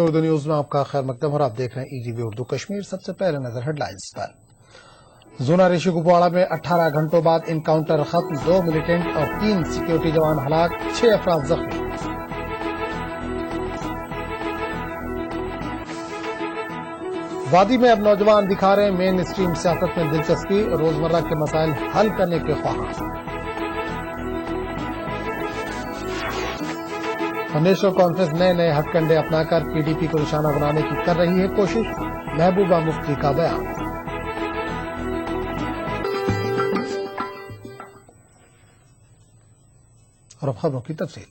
Urdu news میں آپ کا خیر مقدم اور آپ دیکھ رہے ہیں ETV اردو کشمیر۔ سب سے پہلے نظر ہیڈ لائنز پر۔ زونا ریشی کپواڑہ میں 18 گھنٹوں بعد انکاؤنٹر ختم، 2 ملیٹنٹ اور 3 سیکیورٹی جوان ہلاک، 6 افراد زخمی۔ وادی میں اب نوجوان دکھا رہے ہیں مین اسٹریم سیاست میں دلچسپی، روزمرہ کے مسائل حل کرنے کے خواہاں۔ اور نیشنل کانفرنس نئے ہتھ کنڈے اپنا کر PDP کو نشانہ بنانے کی کر رہی ہے کوشش، محبوبہ مفتی کا بیان۔ اور اب خبروں کی تفصیل۔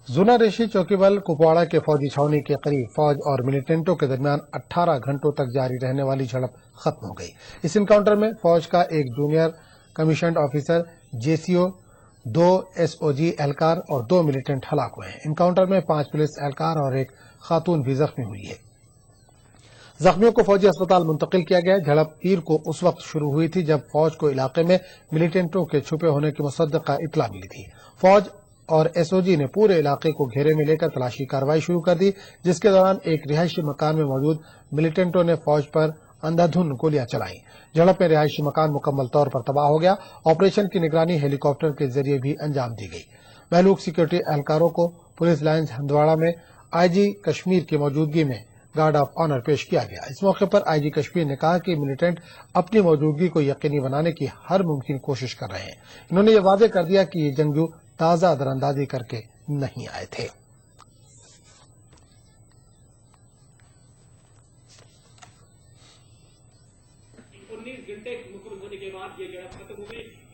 زونا ریشی چوکی بل کپواڑہ کے فوجی چھاؤنی کے قریب فوج اور ملیٹنٹوں کے درمیان 18 گھنٹوں تک جاری رہنے والی جھڑپ ختم ہو گئی۔ اس انکاؤنٹر میں فوج کا ایک junior commissioned officer JCO، 2 SOG اہلکار اور 2 ملیٹنٹ ہلاک ہوئے ہیں۔ انکاؤنٹر میں 5 پولیس اہلکار اور ایک خاتون بھی زخمی ہوئی ہے۔ زخمیوں کو فوجی اسپتال منتقل کیا گیا۔ جھڑپ پیر کو اس وقت شروع ہوئی تھی جب فوج کو علاقے میں ملیٹنٹوں کے چھپے ہونے کی مصدقہ اطلاع ملی تھی۔ فوج اور SOG نے پورے علاقے کو گھیرے میں لے کر تلاشی کارروائی شروع کر دی، جس کے دوران ایک رہائشی مکان میں موجود ملیٹنٹوں نے فوج پر اندھا دھند گولیاں چلائیں۔ جھڑپ میں رہائشی مکان مکمل طور پر تباہ ہو گیا۔ آپریشن کی نگرانی ہیلی کاپٹر کے ذریعے بھی انجام دی گئی۔ مہلوک سیکورٹی اہلکاروں کو پولیس لائنز ہندواڑہ میں IG کشمیر کی موجودگی میں گارڈ آف آنر پیش کیا گیا۔ اس موقع پر IG کشمیر نے کہا کہ ملیٹنٹ اپنی موجودگی کو یقینی بنانے کی ہر ممکن کوشش کر رہے ہیں۔ انہوں نے یہ واضح کر دیا کہ یہ جنگجو تازہ دراندازی کر کے نہیں آئے تھے۔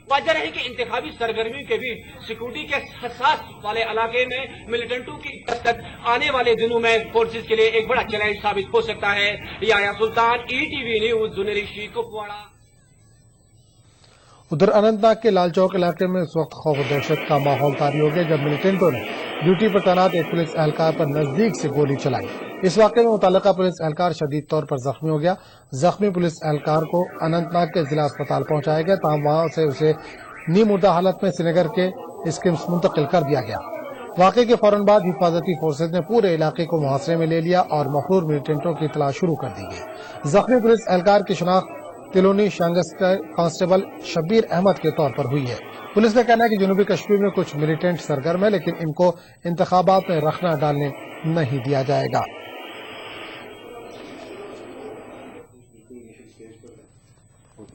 وجہ ہے کہ انتخابی سرگرمیوں کے بیچ سیکورٹی کے حساس والے علاقے میں ملیٹنٹوں کی دستک آنے والے دنوں میں فورسز کے لیے ایک بڑا چیلنج ثابت ہو سکتا ہے۔ یحییٰ سلطان ETV نیوز زونا ریشی کپواڑہ۔ ادھر اننت ناگ کے لال چوک علاقے میں اس وقت خوف و دہشت کا ماحول طاری ہو گیا جب ملیٹنٹوں نے ڈیوٹی پر تعینات ایک پولیس اہلکار پر نزدیک سے گولی چلائی۔ اس واقعے میں متعلقہ پولیس اہلکار شدید طور پر زخمی ہو گیا۔ زخمی پولیس اہلکار کو اننت ناگ کے ضلع اسپتال پہنچایا گیا، تاہم وہاں سے اسے نیم مردہ حالت میں سری نگر کے اسکمس منتقل کر دیا گیا۔ واقعے کے فوراً بعد حفاظتی فورسز نے پورے علاقے کو محاصرے میں لے لیا اور مفرور ملیٹنٹوں کی تلاش شروع کر دی گئی۔ زخمی پولیس اہلکار کی شناخت تلونی شانگس کانسٹیبل شبیر احمد کے طور پر ہوئی ہے۔ پولیس کا کہنا ہے کہ جنوبی کشمیر میں کچھ ملیٹنٹ سرگرم ہے، لیکن ان کو انتخابات میں رخنہ ڈالنے نہیں دیا جائے گا۔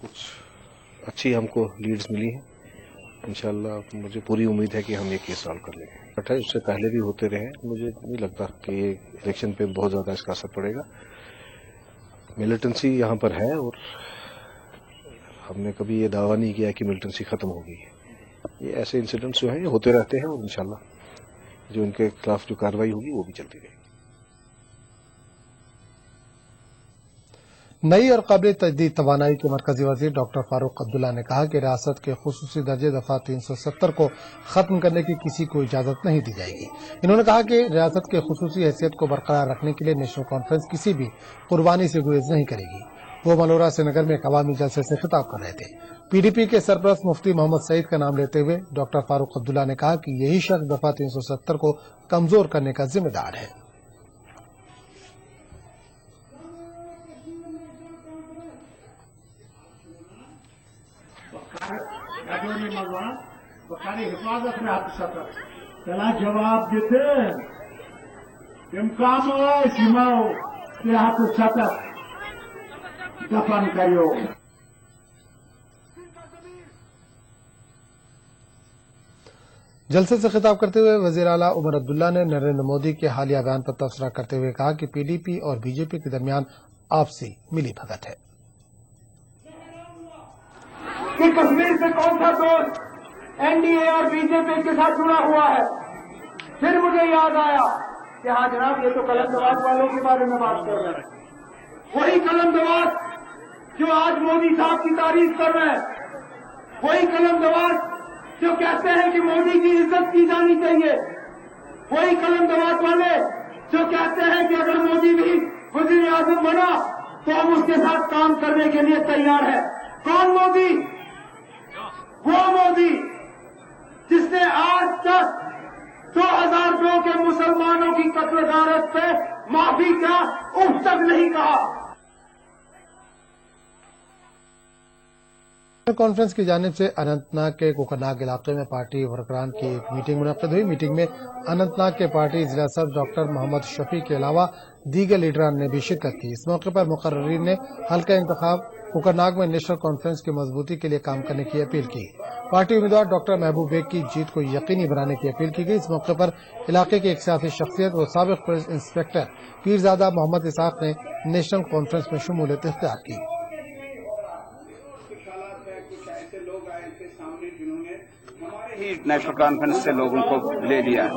کچھ اچھی ہم کو لیڈز ملی ہیں، انشاءاللہ مجھے پوری امید ہے کہ ہم یہ کیس سالو کر لیں گے۔ اس سے پہلے بھی ہوتے رہے، مجھے نہیں لگتا کہ یہ الیکشن پہ بہت زیادہ اس کا اثر پڑے گا۔ ملیٹنسی یہاں پر ہے اور ہم نے کبھی یہ دعویٰ نہیں کیا کہ ملیٹنسی ختم ہوگی۔ یہ ایسے انسیڈنٹس جو ہیں یہ ہوتے رہتے ہیں اور انشاءاللہ جو ان کے خلاف جو کارروائی ہوگی وہ بھی چلتی رہے گی۔ نئی اور قابل تجدید توانائی کے مرکزی وزیر ڈاکٹر فاروق عبداللہ نے کہا کہ ریاست کے خصوصی درجے دفعہ 370 کو ختم کرنے کی کسی کو اجازت نہیں دی جائے گی۔ انہوں نے کہا کہ ریاست کے خصوصی حیثیت کو برقرار رکھنے کے لیے نیشنل کانفرنس کسی بھی قربانی سے گریز نہیں کرے گی۔ وہ ملورہ سری نگر میں ایک عوامی جلسے سے خطاب کر رہے تھے۔ PDP کے سرپرست مفتی محمد سعید کا نام لیتے ہوئے ڈاکٹر فاروق عبداللہ نے کہا کہ یہی شخص دفعہ 370 کو کمزور کرنے کا ذمہ دار ہے۔ بخاری حفاظت میں ہاتھ سطح چلا جواب دیتے امکان سیماؤ کے ہاتھ سطح دفن کریو۔ جلسے سے خطاب کرتے ہوئے وزیر اعلیٰ عمر عبداللہ نے نریندر مودی کے حالیہ بیان پر تبصرہ کرتے ہوئے کہا کہ PDP اور BJP کے درمیان آپسی ملی بھگت ہے۔ کہ کشمیر سے کون سا دوست NDA اور BJP کے ساتھ جڑا ہوا ہے؟ پھر مجھے یاد آیا کہ ہاں جناب یہ تو قلم دواز والوں کے بارے میں بات کر رہے ہیں۔ وہی قلم دواز جو آج مودی صاحب کی تعریف کر رہے ہیں، وہی قلم دواز جو کہتے ہیں کہ مودی کی عزت کی جانی چاہیے، وہی قلم دواز والے جو کہتے ہیں کہ اگر مودی بھی وزیر اعظم بنا تو ہم اس کے ساتھ کام کرنے کے لیے تیار ہیں۔ کون مودی؟ وہ مودی جس نے آج تک 2002 के मुसलमानों की कत्ल गारत पे माफी का उफ तक नहीं कहा। कॉन्फ्रेंस की जानिब से अनंतनाग के कोकरनाग इलाके में पार्टी वर्करान की एक मीटिंग मुनक्किद हुई। मीटिंग में अनंतनाग के पार्टी जिला सदर डॉक्टर मोहम्मद शफी के अलावा दीगर लीडरान ने भी शिरकत की। इस मौके पर मुकर्रीन ने हल्का इंतखाब कोकरनाग में नेशनल कॉन्फ्रेंस की मजबूती के लिए काम करने की अपील की। पार्टी उम्मीदवार डॉक्टर महबूब बेग की जीत को यकीनी बनाने की अपील की गई। इस मौके पर इलाके की एक सियासी शख्सियत व साबिक पुलिस इंस्पेक्टर पीरजादा मोहम्मद इसाक ने नेशनल कॉन्फ्रेंस में शमूलियत इख्तियार की। ही नेशनल कॉन्फ्रेंस से लोगों को ले लिया है,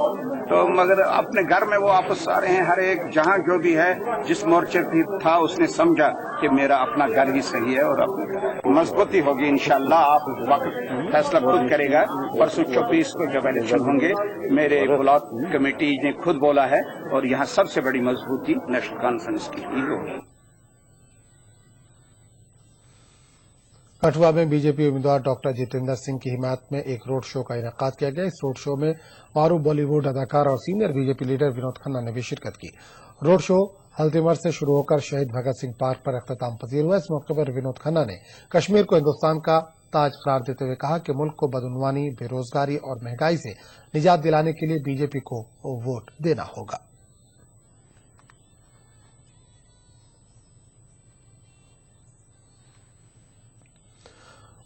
तो मगर अपने घर में वो वापस आ रहे हैं। हर एक जहां जो भी है, जिस मोर्चे भी था उसने समझा कि मेरा अपना घर ही सही है और अपनी मजबूती होगी इंशाल्लाह। आप वक्त फैसला खुद करेगा। परसों 24 को जब इलेक्शन होंगे, मेरे ब्लॉक कमेटी ने खुद बोला है और यहाँ सबसे बड़ी मजबूती नेशनल कॉन्फ्रेंस की ही होगी। कठुआ में बीजेपी उम्मीदवार डॉक्टर जितेंद्र सिंह की हिमायत में एक रोड शो का इनेकाद किया गया। इस रोड शो में मारूफ बॉलीवुड अदाकार और senior BJP leader Vinod Khanna ने भी शिरकत की। रोड शो हल्दीमर से शुरू होकर शहीद भगत सिंह पार्क पर अख्ताम पजीर हुआ। इस मौके पर विनोद खन्ना ने कश्मीर को हिंदुस्तान का ताज करार देते हुए कहा कि मुल्क को बदउनवानी, बेरोजगारी और महंगाई से निजात दिलाने के लिए बीजेपी को वोट देना होगा।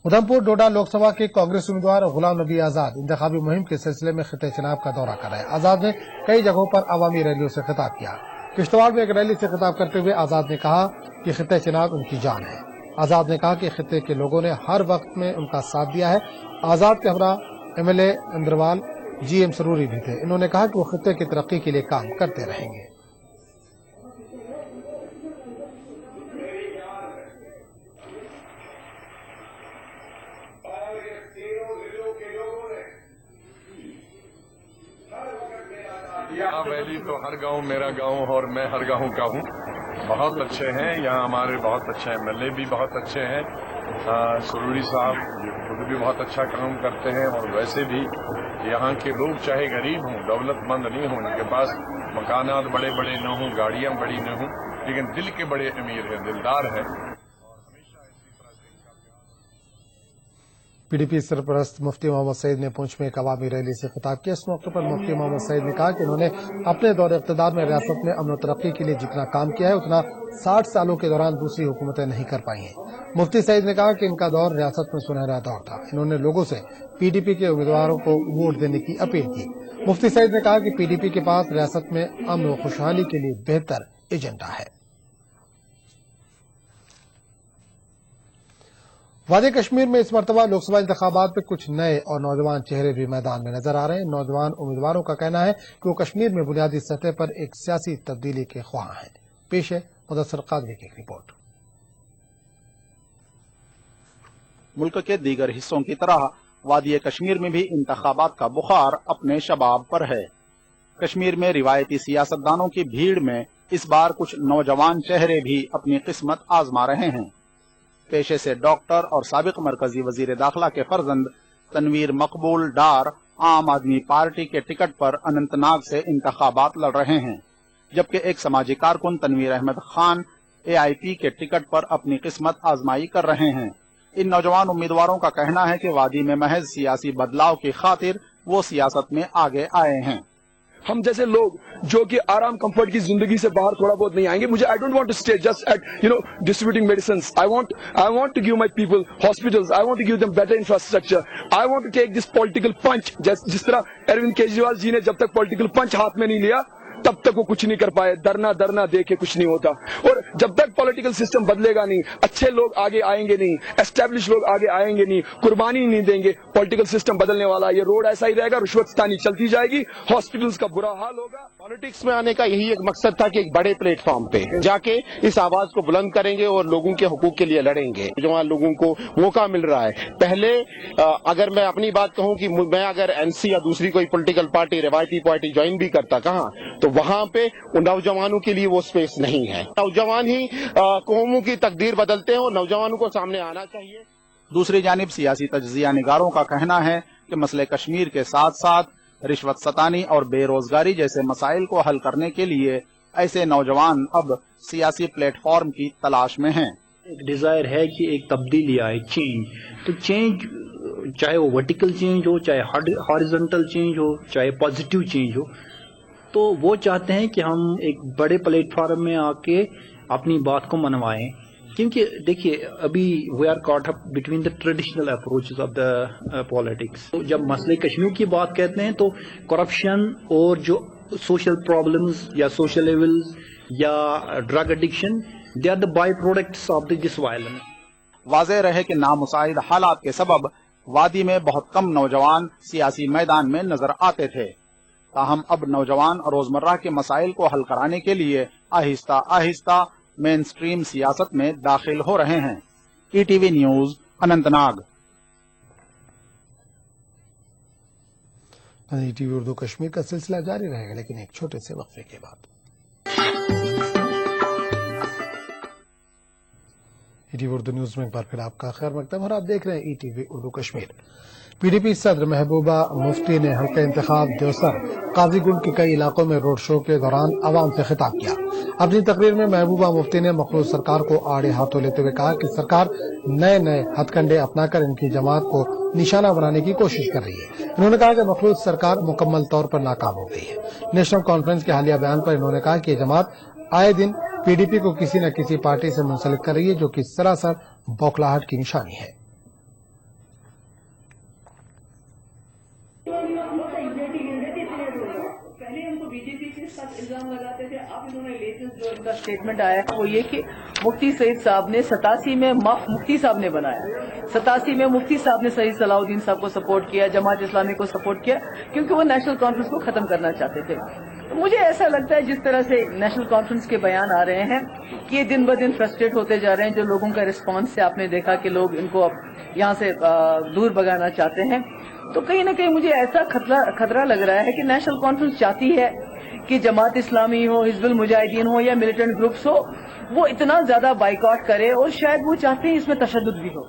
उधमपुर डोडा लोकसभा के कांग्रेस उम्मीदवार गुलाम नबी आजाद इंतखाबी मुहिम के सिलसिले में खिते चनाब का दौरा कर रहे हैं। आजाद ने कई जगहों पर अवामी रैलियों से खिताब किया। किश्तवाड़ में एक रैली से खिताब करते हुए आजाद ने कहा कि खिते चनाब उनकी जान है। आजाद ने कहा कि खिते के लोगों ने हर वक्त में उनका साथ दिया है। आजाद के हमरा एमएलए अंद्रवाल जीएम सरूरी भी थे। इन्होंने कहा कि वो खिते की तरक्की के लिए काम करते रहेंगे। यहाँ वैली तो हर गांव मेरा गांव और मैं हर गांव का हूँ। बहुत अच्छे हैं यहाँ, हमारे बहुत अच्छे एमएलए भी बहुत अच्छे हैं। सरूरी साहब खुद भी बहुत अच्छा काम करते हैं और वैसे भी यहाँ के लोग चाहे गरीब हों, दौलतमंद नहीं हों, उनके पास मकानात बड़े बड़े न हों, गाड़ियाँ बड़ी न हों, लेकिन दिल के बड़े अमीर हैं, दिलदार हैं। पीडीपी सरपरस्त मुफ्ती मोहम्मद सईद ने पुंछ में एक अवामी रैली से खिताब किया। इस मौके पर मुफ्ती मोहम्मद सईद ने कहा कि उन्होंने अपने दौरे इक़्तिदार में रियासत में अमन तरक्की के लिए जितना काम किया है उतना 60 सालों के दौरान दूसरी हुकूमतें नहीं कर पाई हैं। मुफ्ती सईद ने कहा कि इनका दौर रियासत में सुनहरा दौर था। इन्होंने लोगों से पीडीपी के उम्मीदवारों को वोट देने की अपील की। मुफ्ती सईद ने कहा कि पीडीपी के पास रियासत में अमन व खुशहाली के लिए बेहतर एजेंडा है। वादी कश्मीर में इस मरतबा लोकसभा इंतखाबात में कुछ नए और नौजवान चेहरे भी मैदान में नजर आ रहे हैं। नौजवान उम्मीदवारों का कहना है कि वो कश्मीर में बुनियादी सतह पर एक सियासी तब्दीली के ख्वाह हैं। पेश है मुदस्सर कादरी की एक रिपोर्ट। मुल्क के दीगर हिस्सों की तरह वादी कश्मीर में भी इंतखाबात का बुखार अपने शबाब पर है। कश्मीर में रिवायती सियासतदानों की भीड़ में इस बार कुछ नौजवान चेहरे भी अपनी किस्मत आजमा रहे हैं। पेशे से डॉक्टर और साबिक मरकजी वजीर दाखिला के फर्जंद तनवीर मकबूल डार आम आदमी पार्टी के टिकट पर अनंतनाग से इंतखाबात लड़ रहे हैं, जबकि एक समाजी कारकुन तनवीर अहमद खान एआईपी के टिकट पर अपनी किस्मत आजमाई कर रहे हैं। इन नौजवान उम्मीदवारों का कहना है कि वादी में महज सियासी बदलाव की खातिर वो सियासत में आगे आए हैं। हम जैसे लोग जो कि आराम कंफर्ट की जिंदगी से बाहर थोड़ा बहुत नहीं आएंगे। मुझे I don't want to stay just at distributing medicines. I want to give my people hospitals. I want to give them better infrastructure. I want to take this political punch. जिस तरह अरविंद केजरीवाल जी ने जब तक पॉलिटिकल पंच हाथ में नहीं लिया तब तक वो कुछ नहीं कर पाए। धरना दे के कुछ नहीं होता। और जब तक पॉलिटिकल सिस्टम बदलेगा नहीं, अच्छे लोग आगे आएंगे नहीं, एस्टेब्लिश लोग आगे आएंगे नहीं, कुर्बानी नहीं देंगे, पॉलिटिकल सिस्टम बदलने वाला ये रोड ऐसा ही रहेगा। रिश्वतस्तानी चलती जाएगी, हॉस्पिटल्स का बुरा हाल होगा। पॉलिटिक्स में आने का यही एक मकसद था कि एक बड़े प्लेटफॉर्म पे जाके इस आवाज को बुलंद करेंगे और लोगों के हुकूक के लिए लड़ेंगे। जवान लोगों को मौका मिल रहा है। पहले अगर मैं अपनी बात कहूं कि मैं अगर एनसी या दूसरी कोई पॉलिटिकल पार्टी, रिवायती पार्टी ज्वाइन भी करता कहाँ, तो वहां पे नौजवानों के लिए वो स्पेस नहीं है। नौजवान ही कौमों की तकदीर बदलते हैं और नौजवानों को सामने आना चाहिए। दूसरी जानिब सियासी तज्जिया निगारों का कहना है कि मसले कश्मीर के साथ साथ رشوت ستانی اور بے روزگاری جیسے مسائل کو حل کرنے کے لیے ایسے نوجوان اب سیاسی پلیٹ فارم کی تلاش میں ہیں۔ ایک ڈیزائر ہے کہ ایک تبدیلی آئے، چینج، تو چینج چاہے وہ ورٹیکل چینج ہو، چاہے ہاریزونٹل چینج ہو، چاہے پازیٹیو چینج ہو، تو وہ چاہتے ہیں کہ ہم ایک بڑے پلیٹ فارم میں آ کے اپنی بات کو منوائیں، کیونکہ دیکھیے ابھی we are caught up between the traditional approaches of the politics. جب مسئلہ کشمیر کی بات کہتے ہیں تو کرپشن اور جو سوشل پرابلمز یا سوشل ایولز یا drug addiction, they are the byproducts of this violence. واضح رہے کہ نامساعد حالات کے سبب وادی میں بہت کم نوجوان سیاسی میدان میں نظر آتے تھے، تاہم اب نوجوان روزمرہ کے مسائل کو حل کرانے کے لیے آہستہ آہستہ مین سٹریم سیاست میں داخل ہو رہے ہیں۔ E T V news, Anantnag. E T V Urdu Kashmir کا سلسلہ جاری رہے گا، لیکن ایک چھوٹے سے وقفے کے بعد۔ ای ٹی وی اردو نیوز میں ایک بار پھر آپ کا خیر مقدم، اور آپ دیکھ رہے ہیں E T V Urdu Kashmir. P D P صدر محبوبہ مفتی نے حلقہ انتخاب دیوسر قاضی گنڈ کے کئی علاقوں میں روڈ شو کے دوران عوام سے خطاب کیا۔ اپنی تقریر میں محبوبہ مفتی نے مخلوط سرکار کو آڑے ہاتھوں لیتے ہوئے کہا کہ سرکار نئے ہتھ کنڈے اپنا کر ان کی جماعت کو نشانہ بنانے کی کوشش کر رہی ہے۔ انہوں نے کہا کہ مخلوط سرکار مکمل طور پر ناکام ہو گئی ہے۔ نیشنل کانفرنس کے حالیہ بیان پر انہوں نے کہا کہ یہ جماعت آئے دن پی ڈی پی کو کسی نہ کسی پارٹی سے منسلک کر رہی ہے، جو کہ سراسر بوکھلاہٹ کی نشانی ہے۔ پہلے ہم کو بی جے پی کے ساتھ الزام لگاتے تھے، اب انہوں نے لیٹسٹ جو ان کا اسٹیٹمنٹ آیا ہے وہ یہ کہ مفتی سعید صاحب نے 87 میں مفتی صاحب نے بنایا، 87 میں مفتی صاحب نے سعید صلاح الدین صاحب کو سپورٹ کیا، جماعت اسلامی کو سپورٹ کیا، کیونکہ وہ نیشنل کانفرنس کو ختم کرنا چاہتے تھے۔ تو مجھے ایسا لگتا ہے جس طرح سے نیشنل کانفرنس کے بیان آ رہے ہیں کہ یہ دن بدن فرسٹریٹ ہوتے جا رہے ہیں، جو لوگوں کا رسپانس سے آپ نے دیکھا کہ لوگ ان کو اب یہاں سے دور بھگانا چاہتے ہیں، تو کہیں نہ کہیں مجھے ایسا خطرہ لگ رہا ہے کہ نیشنل کانفرنس چاہتی ہے کہ جماعت اسلامی ہو، حزب المجاہدین ہو یا ملیٹنٹ گروپس ہو، وہ اتنا زیادہ بائیکاٹ کرے، اور شاید وہ چاہتے ہیں اس میں تشدد بھی ہو۔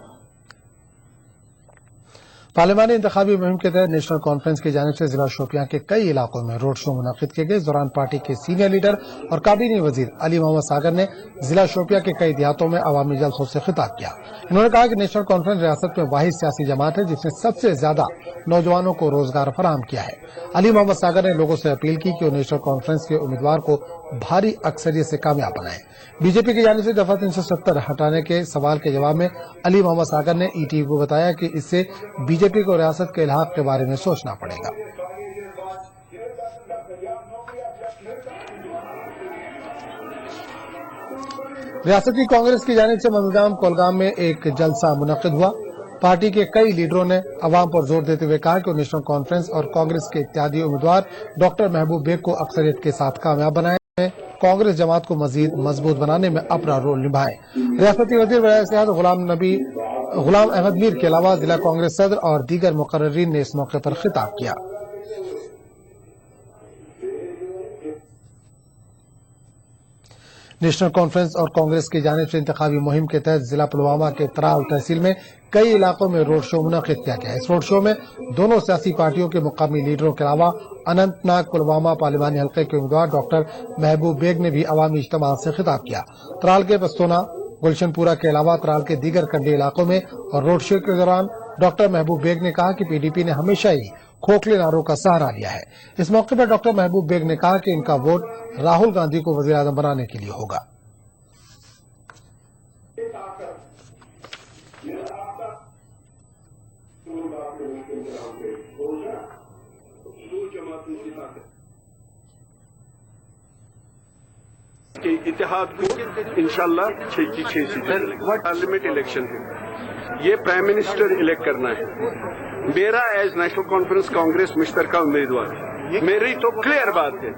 پارلیمانی انتخابی مہم کے تحت نیشنل کانفرنس کی جانب سے ضلع شوپیاں کے کئی علاقوں میں روڈ شو منعقد کیے گئے۔ اس دوران پارٹی کے سینئر لیڈر اور کابینی وزیر علی محمد ساگر نے ضلع شوپیاں کے کئی دیہاتوں میں عوامی جلسوں سے خطاب کیا۔ انہوں نے کہا کہ نیشنل کانفرنس ریاست میں واحد سیاسی جماعت ہے جس نے سب سے زیادہ نوجوانوں کو روزگار فراہم کیا ہے۔ علی محمد ساگر نے لوگوں سے اپیل کی کہ وہ نیشنل کانفرنس کے امیدوار کو بھاری اکثریت سے کامیاب بنائیں۔ بی جے پی کی جانب سے دفعہ 370 ہٹانے کے سوال کے جواب میں علی محمد ساگر نے ای ٹی وی کو بتایا کہ اس سے بی جے پی کو ریاست کے الحاق کے بارے میں سوچنا پڑے گا۔ ریاستی کانگریس کی جانب سے مدگام کولگام میں ایک جلسہ منعقد ہوا۔ پارٹی کے کئی لیڈروں نے عوام پر زور دیتے ہوئے کہا کہ وہ نیشنل کانفرنس اور کانگریس کے اتحادی امیدوار ڈاکٹر محبوب بیگ کو اکثریت کے ساتھ کامیاب بنائیں، کانگریس جماعت کو مزید مضبوط بنانے میں اپنا رول نبھائیں۔ ریاستی وزیر برائے سیاحت غلام احمد میر کے علاوہ ضلع کانگریس صدر اور دیگر مقررین نے اس موقع پر خطاب کیا۔ نیشنل کانفرنس اور کانگریس کی جانب سے انتخابی مہم کے تحت ضلع پلوامہ کے ترال تحصیل میں کئی علاقوں میں روڈ شو منعقد کیا گیا۔ اس روڈ شو میں دونوں سیاسی پارٹیوں کے مقامی لیڈروں کے علاوہ اننت ناگ پلوامہ پارلیمانی حلقے کے امیدوار ڈاکٹر محبوب بیگ نے بھی عوامی اجتماع سے خطاب کیا۔ ترال کے پستونا گلشن پورہ کے علاوہ ترال کے دیگر کنڈی علاقوں میں اور روڈ شو کے دوران ڈاکٹر محبوب بیگ نے کہا کہ پی ڈی پی نے ہمیشہ ہی کھوکھلے نعروں کا سہارا لیا ہے۔ اس موقع پر ڈاکٹر محبوب بیگ نے کہا کہ ان کا ووٹ راہل گاندھی کو وزیر اعظم بنانے کے لیے ہوگا۔ کہ اتحاد کو انشاءاللہ 6 کی 6 سیٹیں پارلیمنٹ الیکشن ہے، یہ پرائم منسٹر الیکٹ کرنا ہے۔ میرا ایز نیشنل کانفرنس کانگریس مشترکہ امیدوار میری تو کلیئر بات ہے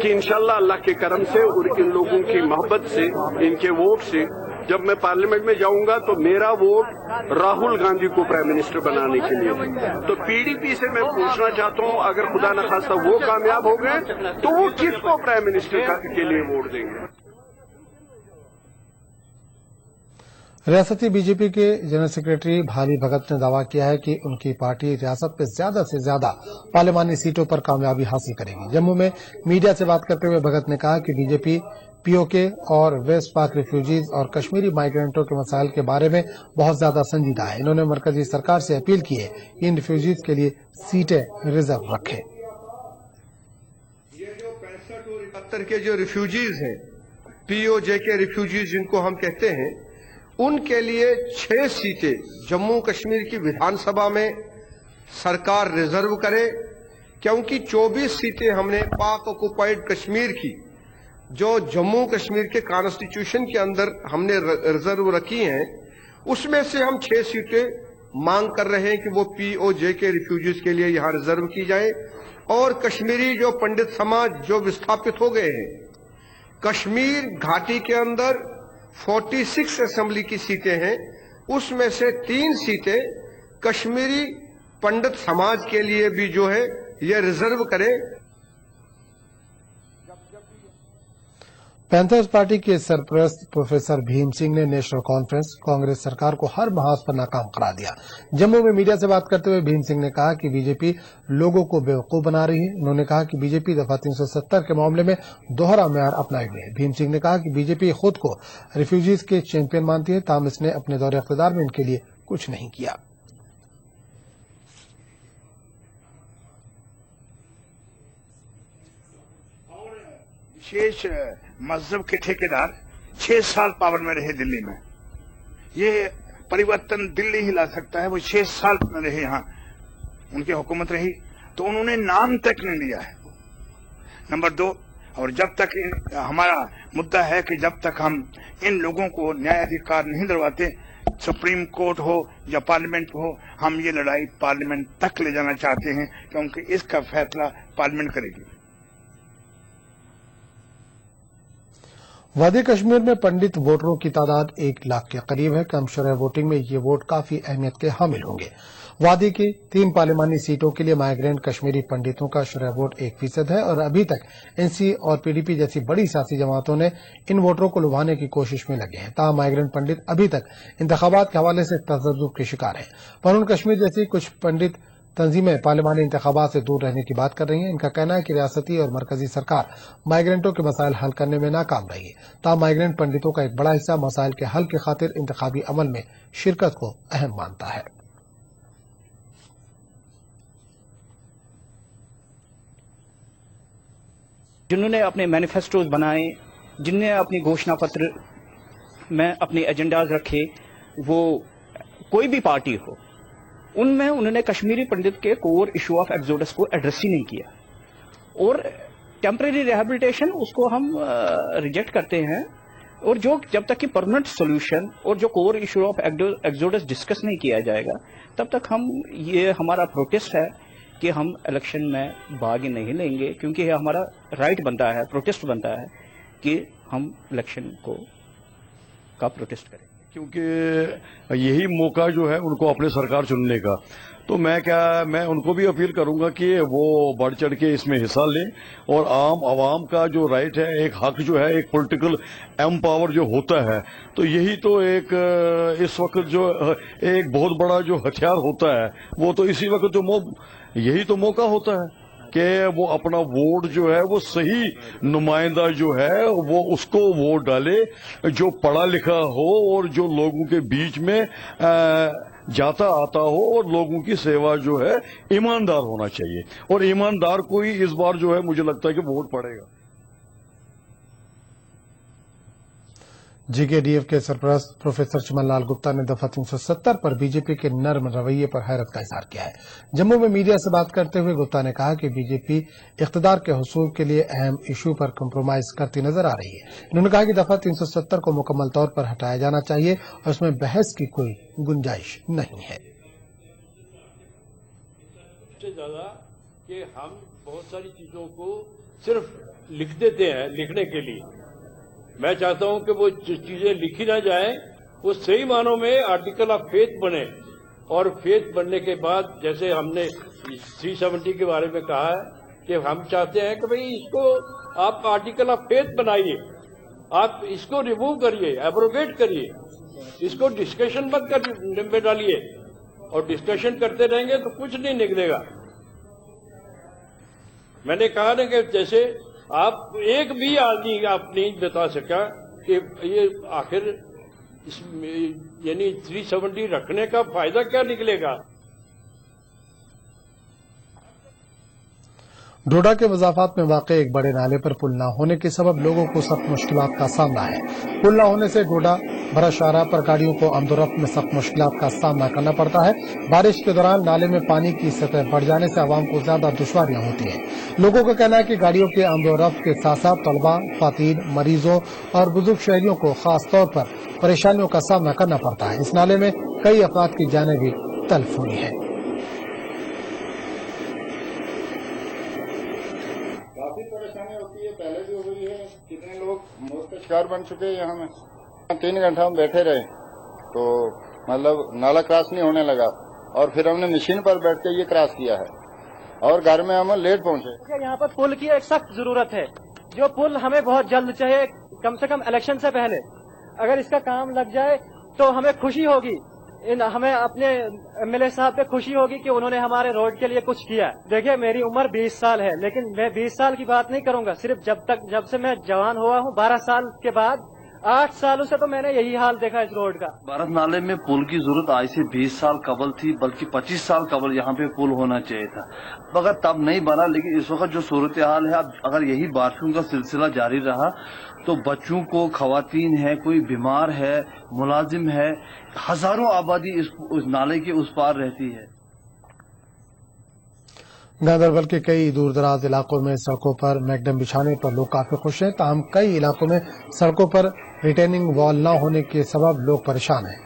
کہ انشاءاللہ اللہ کے کرم سے اور ان لوگوں کی محبت سے، ان کے ووٹ سے جب میں پارلیمنٹ میں جاؤں گا تو میرا ووٹ راہل گاندھی کو پرائم منسٹر بنانے کے لیے۔ تو پی ڈی پی سے میں پوچھنا چاہتا ہوں اگر خدا نخواستہ وہ کامیاب ہو گئے تو وہ کس کو پرائم منسٹر کے لیے ووٹ دیں گے؟ रियासती बीजेपी के जनरल सेक्रेटरी भाली भगत ने दावा किया है कि उनकी पार्टी रियासत में ज्यादा से ज्यादा पार्लिमानी सीटों पर कामयाबी हासिल करेगी। जम्मू में मीडिया से बात करते हुए भगत ने कहा कि बीजेपी पीओके और वेस्ट पाक रिफ्यूजीज और कश्मीरी माइग्रेंटों के मसाइल के बारे में बहुत ज्यादा संजीदा है। इन्होंने मरकजी सरकार से अपील की है कि इन रिफ्यूजीज के लिए सीटें रिजर्व रखें। ये जो 65 और 71 के जो रिफ्यूजीज हैं, पीओजे के रिफ्यूजीज जिनको हम कहते हैं, उनके लिए 6 सीटें जम्मू कश्मीर की विधानसभा में सरकार रिजर्व करे, क्योंकि 24 सीटें हमने पाक ऑक्युपाइड कश्मीर की जो जम्मू कश्मीर के कॉन्स्टिट्यूशन के अंदर हमने रिजर्व रखी हैं, उसमें से हम 6 सीटें मांग कर रहे हैं कि वो पीओजे के रिफ्यूजीज के लिए यहां रिजर्व की जाए। और कश्मीरी जो पंडित समाज जो विस्थापित हो गए हैं, कश्मीर घाटी के अंदर 46 असेंबली की सीटें हैं, उसमें से 3 सीटें कश्मीरी पंडित समाज के लिए भी जो है ये रिजर्व करें। पैंथर्स पार्टी के सरप्रस्त प्रोफेसर भीम सिंह ने नेशनल कॉन्फ्रेंस कांग्रेस सरकार को हर महाज पर नाकाम करार दिया। जम्मू में मीडिया से बात करते हुए भीम सिंह ने कहा कि बीजेपी लोगों को बेवकूफ बना रही है। उन्होंने कहा कि बीजेपी दफा 370 के मामले में दोहरा म्यार अपनाए हुए है। भीम सिंह ने कहा कि बीजेपी खुद को रिफ्यूजीज के चैंपियन मानती है, ताहम इसने अपने दौरे इख्तियार में इनके लिए कुछ नहीं किया। विशेष मजहब के ठेकेदार 6 साल पावर में रहे दिल्ली में। ये परिवर्तन दिल्ली ही ला सकता है। वो 6 साल में रहे, यहाँ उनकी हुकूमत रही, तो उन्होंने नाम तक नहीं लिया है। नंबर 2, और जब तक हमारा मुद्दा है कि जब तक हम इन लोगों को न्यायाधिकार नहीं दिलवाते, सुप्रीम कोर्ट हो या पार्लियामेंट हो, हम ये लड़ाई पार्लियामेंट तक ले जाना चाहते हैं, क्योंकि इसका फैसला पार्लियामेंट करेगी। वादी कश्मीर में पंडित वोटरों की तादाद 1 लाख के करीब है। कम शरह वोटिंग में ये वोट काफी अहमियत के हामिल होंगे। वादी की 3 पार्लिमानी सीटों के लिए माइग्रेंट कश्मीरी पंडितों का शरह वोट 1% है और अभी तक एनसी और पीडीपी जैसी बड़ी सियासी जमातों ने इन वोटरों को लुभाने की कोशिश में लगे हैं। ताहम माइग्रेंट पंडित अभी तक इंतखाबात के हवाले से तशद्दुद के शिकार हैं। पनून कश्मीर जैसी कुछ पंडित तंजीमें पार्लिमानी इंतखाबात से दूर रहने की बात कर रही हैं। इनका कहना है कि रियासती और मरकजी सरकार माइग्रेंटों के मसाइल हल करने में नाकाम रही है। ताहम माइग्रेंट पंडितों का एक बड़ा हिस्सा मसाइल के हल के खातिर इंतखाबी अमल में शिरकत को अहम मानता है। जिन्होंने अपने मैनिफेस्टोज बनाए, जिनने अपनी घोषणा पत्र में अपने एजेंडाज रखे, वो कोई भी पार्टी हो, उनमें उन्होंने कश्मीरी पंडित के कोर इशू ऑफ एक्सोडस को एड्रेस ही नहीं किया। और टेम्परेरी रिहेबिलिटेशन उसको हम रिजेक्ट करते हैं, और जो जब तक कि परमानेंट सोल्यूशन और जो core issue of exodus discuss नहीं किया जाएगा, तब तक ये हमारा प्रोटेस्ट है कि हम इलेक्शन में भाग नहीं लेंगे, क्योंकि ये हमारा राइट बनता है, प्रोटेस्ट बनता है कि हम इलेक्शन का प्रोटेस्ट करें, क्योंकि यही मौका जो है उनको अपने सरकार चुनने का। तो मैं उनको भी अपील करूंगा कि वो बढ़ चढ़ के इसमें हिस्सा लें, और आवाम का जो राइट है, एक हक जो है, एक पॉलिटिकल एम्पावर जो होता है, तो यही तो एक इस वक्त जो एक बहुत बड़ा जो हथियार होता है, वो तो इसी वक्त यही तो मौका होता है कि वो अपना वोट जो है वो सही नुमाइंदा जो है वो उसको वोट डाले, जो पढ़ा लिखा हो और जो लोगों के बीच में जाता आता हो, और लोगों की सेवा जो है ईमानदार होना चाहिए, और ईमानदार को ही इस बार जो है मुझे लगता है कि वोट पड़ेगा। जीकेडीएफ के सरपरस्त प्रोफेसर चमन लाल गुप्ता ने दफा 370 पर बीजेपी के नर्म रवैये पर हैरत का इजहार किया है। जम्मू में मीडिया से बात करते हुए गुप्ता ने कहा कि बीजेपी इख्तिदार के हुसूल के लिए अहम इशू पर कंप्रोमाइज करती नजर आ रही है। उन्होंने कहा कि दफा 370 को मुकम्मल तौर पर हटाया जाना चाहिए और उसमें बहस की कोई गुंजाइश नहीं है। सबसे ज्यादा कि हम बहुत सारी चीजों को सिर्फ लिख देते हैं लिखने के लिए। मैं चाहता हूं कि वो चीजें लिखी ना जाए, वो सही मानों में आर्टिकल ऑफ फेथ बने, और फेथ बनने के बाद जैसे हमने 370 के बारे में कहा है कि हम चाहते हैं कि भाई इसको आप आर्टिकल ऑफ फेथ बनाइए, आप इसको रिमूव करिए, एब्रोगेट करिए, इसको डिस्कशन मत कर में डालिए, और डिस्कशन करते रहेंगे तो कुछ नहीं निकलेगा। मैंने कहा ना कि जैसे आप एक भी आदमी आप नहीं बता सका कि ये आखिर यानी 370 रखने का फायदा क्या निकलेगा। डोडा के वजाफात में वाक़ एक बड़े नाले पर पुल न होने के सबब लोगों को सख्त मुश्किलात का सामना है। पुल न होने से डोडा बड़ा शाहराह पर गाड़ियों को आमदोरफ्त में सख्त मुश्किलात का सामना करना पड़ता है। बारिश के दौरान नाले में पानी की सतह बढ़ जाने से आवाम को ज्यादा दुश्वारियां होती हैं। लोगों का कहना है कि गाड़ियों के आमदोरफ्त के साथ साथ तलबा, ख्वातीन, मरीजों और बुजुर्ग शहरियों को खास तौर पर परेशानियों का सामना करना पड़ता है। इस नाले में कई अफराद की जानें भी तल्फ हुई हैं। काफी परेशानी होती है, पहले भी हुई है। कितने लोग मौत का शिकार बन चुके हैं। यहाँ में 3 घंटा हम बैठे रहे तो मतलब नाला क्रॉस नहीं होने लगा, और फिर हमने मशीन पर बैठ के ये क्रॉस किया है, और घर में हम लेट पहुंचे। यहाँ पर पुल की एक सख्त जरूरत है। जो पुल हमें बहुत जल्द चाहिए, कम से कम इलेक्शन से पहले अगर इसका काम लग जाए तो हमें खुशी होगी। हमें अपने एमएलए साहब पे खुशी होगी कि उन्होंने हमारे रोड के लिए कुछ किया। देखिए मेरी उम्र 20 साल है, लेकिन मैं 20 साल की बात नहीं करूंगा। सिर्फ जब से मैं जवान हुआ हूँ 12 साल के बाद 8 सालों से तो मैंने यही हाल देखा इस रोड का। भारत नाले में पुल की जरूरत आज से 20 साल कबल थी, बल्कि 25 साल कबल यहाँ पे पुल होना चाहिए था, मगर तब नहीं बना। लेकिन इस वक्त जो सूरत हाल है, अगर यही बारिशों का सिलसिला जारी रहा तो बच्चों को, खवातीन है, कोई बीमार है, मुलाजिम है, हजारों आबादी उस नाले के उस पार रहती है। गांदरबल के कई दूर दराज इलाकों में सड़कों पर मैकडम बिछाने पर लोग काफी खुश हैं। ताहम कई इलाकों में सड़कों पर रिटेनिंग वॉल न होने के सबब लोग परेशान हैं।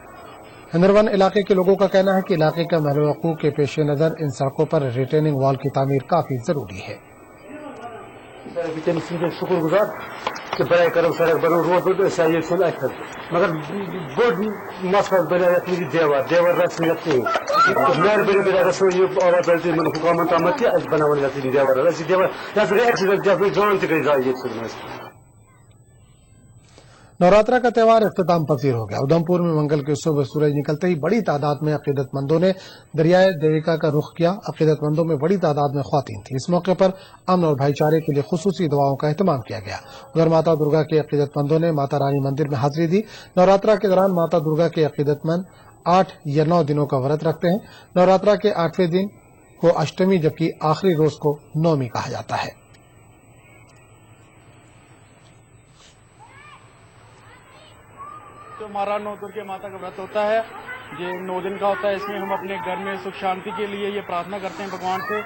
हिंदरवन इलाके के लोगों का कहना है कि इलाके का महल वकूफ के पेश नजर इन सड़कों पर रिटेनिंग वॉल की तामीर काफी जरूरी है। शुक्रगुजार कि बड़े करम सड़क बनो रोड मगर बोर्ड मसला बना देवर रस्मी हुकूमत आमद बना देवर एक्सीडेंट जान तक नवरात्रा का त्यौहार इख्तिताम पसीर हो गया। उधमपुर में मंगल के सुबह सूरज निकलते ही बड़ी तादाद में अकीदतमंदों ने दरियाए देविका का रुख किया। अकीदतमंदों में बड़ी तादाद में ख्वातीन थी। इस मौके पर अमन और भाईचारे के लिए खुसूसी दुआओं का एहतमाम किया गया। उधर माता दुर्गा के अकीदतमंदों ने माता रानी मंदिर में हाजिरी दी। नवरात्रा के दौरान माता दुर्गा के अकीदतमंद 8 या 9 दिनों का व्रत रखते हैं। नवरात्रा के 8वें दिन को अष्टमी जबकि आखिरी रोज को नौमी कहा जाता है। जो हमारा 9 दुर्गा माता का व्रत होता है, ये 9 दिन का होता है। इसमें हम अपने घर में सुख शांति के लिए ये प्रार्थना करते हैं भगवान से।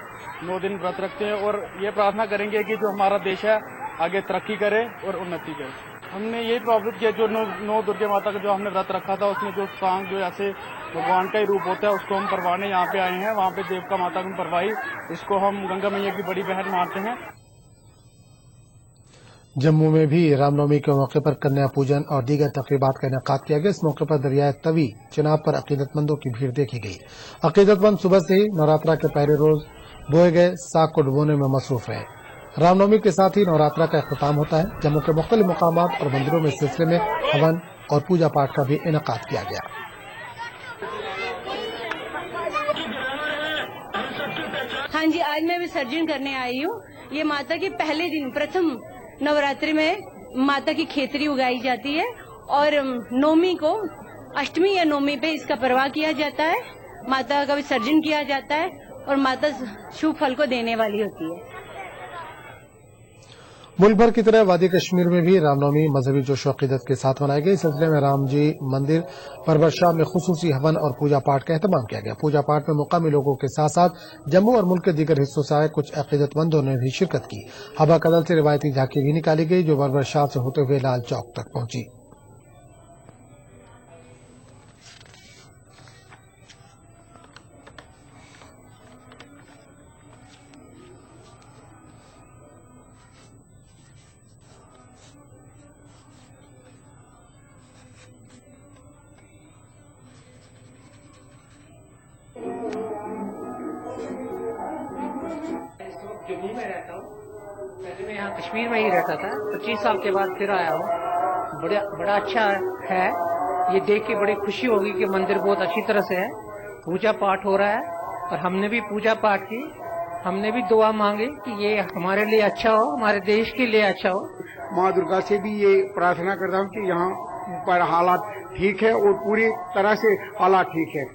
9 दिन व्रत रखते हैं और ये प्रार्थना करेंगे कि जो हमारा देश है आगे तरक्की करे और उन्नति करे। हमने यही प्रॉब्लम किया, जो 9 दुर्गा माता का जो हमने व्रत रखा था उसमें जो सांग जो ऐसे भगवान का ही रूप होता है उसको हम परवाने यहाँ पे आए हैं। वहाँ पे देवका माता को परवाई, इसको हम गंगा मैया की बड़ी बहन मानते हैं। जम्मू में भी रामनवमी के मौके पर कन्या पूजन और दीगर तकरीबात का इनेकाद किया गया। इस मौके पर दरियाए तवी चिनाब पर अकीदतमंदों की भीड़ देखी गई। अकीदतमंद सुबह से ही नवरात्रा के पहले रोज बोए गए साग को डुबोने में मसरूफ रहे। रामनवमी के साथ ही नवरात्रा का इख्तिताम होता है। जम्मू के मुख्तलिफ मकामात और मंदिरों में इस सिलसिले में हवन और पूजा पाठ का भी इनेकाद किया गया। हाँ जी, आज मैं विसर्जन करने आई हूँ। ये माता के पहले दिन प्रथम नवरात्रि में माता की खेतरी उगाई जाती है और नौमी को, अष्टमी या नौमी पे इसका परवाह किया जाता है। माता का विसर्जन किया जाता है और माता शुभ फल को देने वाली होती है। मुल्क भर की तरह वादी कश्मीर में भी रामनवमी मजहबी जोश व अकीदत के साथ मनाई गई। इस सिलसिले में राम जी मंदिर परबरशाह में खुसूसी हवन और पूजा पाठ का एहतमाम किया गया। पूजा पाठ में मुकामी लोगों के साथ साथ जम्मू और मुल्क के दीगर हिस्सों से आए कुछ अकीदतमंदों ने भी शिरकत की। हवा कदल से रिवायती झांकी भी निकाली गई जो परबरशाह से होते हुए लाल चौक तक पहुंची। जम्मू में रहता हूँ, पहले मैं यहाँ कश्मीर में ही रहता था। 25 साल के बाद फिर आया हूँ। बड़ा अच्छा है ये देख के बड़ी खुशी होगी कि मंदिर बहुत अच्छी तरह से है, पूजा पाठ हो रहा है और हमने भी पूजा पाठ की, हमने भी दुआ मांगी कि ये हमारे लिए अच्छा हो, हमारे देश के लिए अच्छा हो। माँ दुर्गा से भी ये प्रार्थना करता हूँ कि यहाँ पर हालात ठीक है और पूरी तरह से हालात ठीक है।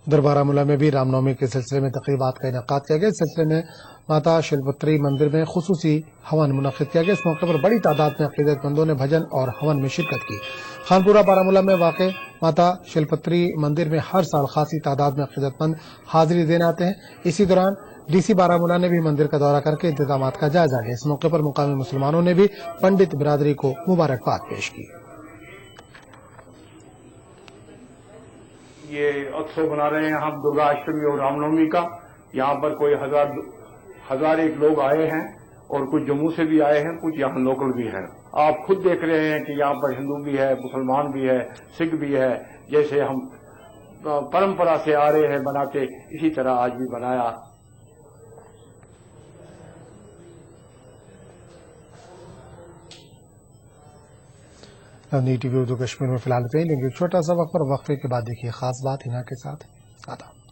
उधर बारामूला में भी रामनवमी के सिलसिले में तकरीबात का इनेकाद किया गया। इस सिलसिले में माता शिलपुत्री मंदिर में खुसूसी हवन मुनक्किद किया गया। इस मौके पर बड़ी तादाद में अकीदतमंदों ने भजन और हवन में शिरकत की। खानपुरा बारामूला में वाक़ माता शिलपुत्री मंदिर में हर साल खासी तादाद में अकीदतमंद हाजिरी देने आते हैं। इसी दौरान डीसी बारामूला ने भी मंदिर का दौरा करके इंतजामात का जायजा लिया। इस मौके पर मुकामी मुसलमानों ने भी पंडित बिरादरी को मुबारकबाद पेश की। ये उत्सव मना रहे हैं हम दुर्गा अष्टमी और रामनवमी का। यहाँ पर कोई हजार एक लोग आए हैं और कुछ जम्मू से भी आए हैं, कुछ यहाँ लोकल भी हैं। आप खुद देख रहे हैं कि यहाँ पर हिंदू भी है, मुसलमान भी है, सिख भी है। जैसे हम परंपरा से आ रहे हैं बनाते, इसी तरह आज भी बनाया। नई टीवी उर्दू कश्मीर में फिलहाल पे लेंगे एक छोटा सा वक्त, और वक्फे के बाद देखिए खास बात हिना के साथ। आदाब।